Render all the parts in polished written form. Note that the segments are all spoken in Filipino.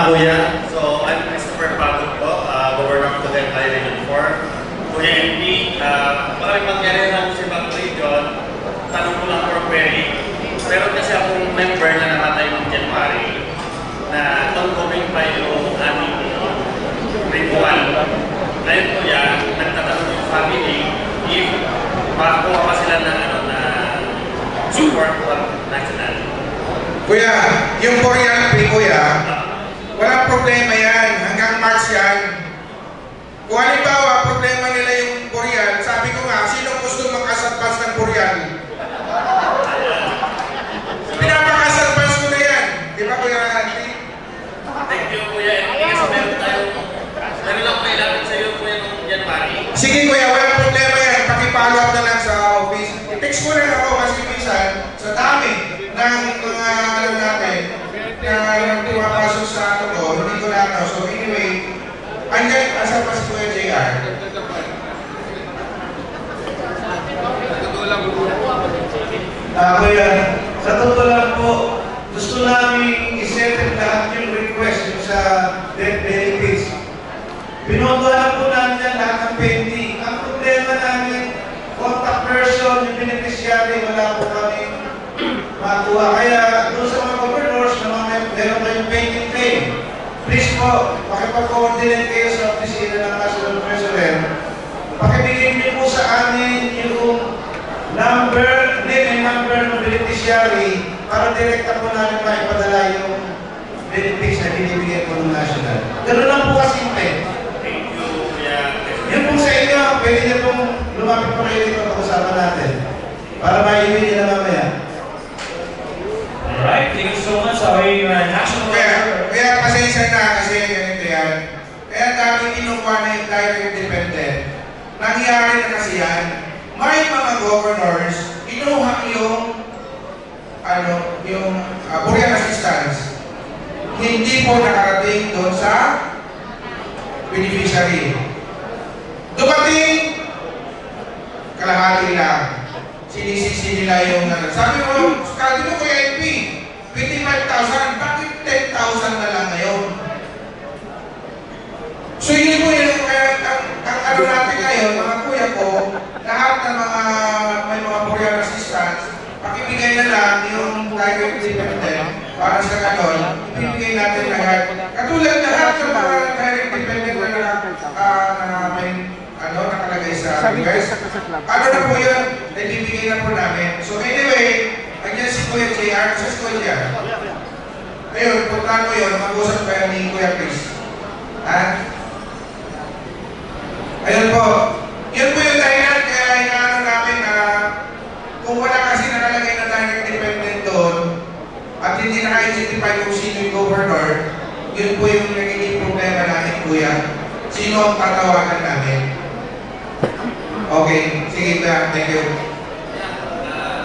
kuya. So, I'm Christopher Pagod po, Governor of the Region 4. Kuya MP, baka may mangyari lang si Bago Region, tanong ko lang for query. Meron kasi akong member na namatay noong January na ongoing pa yung aming ritual. Ngayon kuya, nagtatanong yung family if makakuha pa sila ng support for national. Kuya, yung Korean P, kuya, walang problema yan. Hanggang March yan. Kung halimbawa, problema nila yung Korean, sabi ko nga, sino gusto mag-advance ng Korean? Pinapaka-advance ko na yan. Di ba, Kuya Andy? Thank you, Kuya. Kasi meron lang kailangan sa iyo, Kuya, noong January. Sige, Kuya, walang problema yan. Pakipalo up na lang sa office. I-text mo lang ako kasi minsan, sa dami ng mga alam natin na pumapasok sa ato ko, hindi ko na ako. So anyway, andyan, asa pa si Kuya JR? Kuya, sa totoo lang po, gusto namin i-settle lahat yung request yung sa death benefits. Pinuntuhan po namin yan lahat ng pending. Ang problema namin, contact person, yung beneficiary, wala po kami makuha. Kaya doon sa mga governors na mga meron kayong pending claim, please po, makipag-coordinate kayo sa opisina ng National Treasurer. Pakibigyan niyo po sa amin yung number, name and number ng beneficiary para direkta po namin maipadala yung benefits na binibigyan po ng National. Ganun lang po kasimple. Thank you, Kuya. Yun po sa inyo, pwede niyo pong lumapit po kayo dito pag-usapan natin para maiwi niyo na mamaya. Alright, thank you so much. Sorry, national Kaya pasensya na kasi ganito yan. Kaya dami kinukuha na yung direct dependent. Nangyari na kasi yan. May mga governors, kinuha yung Korean assistance. Hindi po nakarating doon sa beneficiary. Dumating, kalahati lang. Sinisisi nila yung sabi mo, sabi mo Kuya MP, 25,000, bakit 10,000 na lang ngayon? So yun po yun, ang ano natin ngayon, mga kuya ko, lahat ng may mga Korean assistance, pakibigay na lang yung direct dependent para sa kanon, ibibigay natin lahat. Katulad lahat ng mga direct dependent na may nakalagay sa request. Ano na po yun? Naibibigay na po namin. So anyway, nandiyan si Kuya JR. Sa Kuya JR. Ayun, puntahan ko yun. Mag-usap kayo ni Kuya Chris. Ha? Ayun po. Yun po yung dahilan. Kaya inaano namin na kung wala kasi nakalagay na direct dependent doon at hindi naka-identify kung sino yung governor, yun po yung nagiging problema natin, Kuya. Sino ang tatawagan namin? Okay, sige ba? Thank you.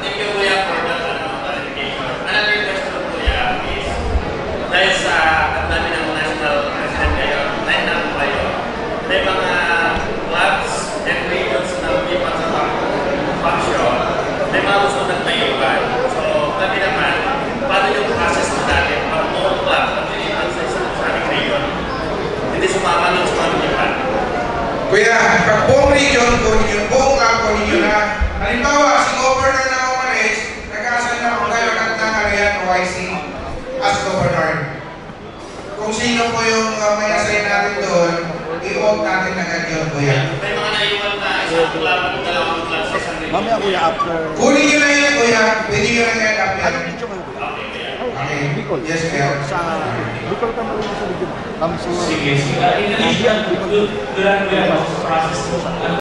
Thank you, Kuya, for that clarification. Another question, Kuya, is dahil sa dami ng national president kayo, line na po kayo, may mga clubs and regions na lumipat sa faction, may mga gusto nagtayuan. So, kami naman, paano yung process natin para all clubs na lumipat sa isang region, hindi sumama ng lumipat? Kuya, pag buong region ko ninyo, buong kampo ninyo na, halimbawa, si governor na umalis, nag-aasal na kung kayo ng Arian OIC as governor. Kung sino po yung may assign natin doon, i-vote natin agad yun, Kuya. May mga naiwan na isang club at dalawang club sa isang region. Mamaya Kuya, after... Kunin nyo na yun, Kuya. Pwede nyo na yan up yan. Video kayo, Kuya? Okay. Bicol. Yes, Kuya. Sa Bicol ka mo sa video. Sige, sige. In addition, doon mo yan process mo.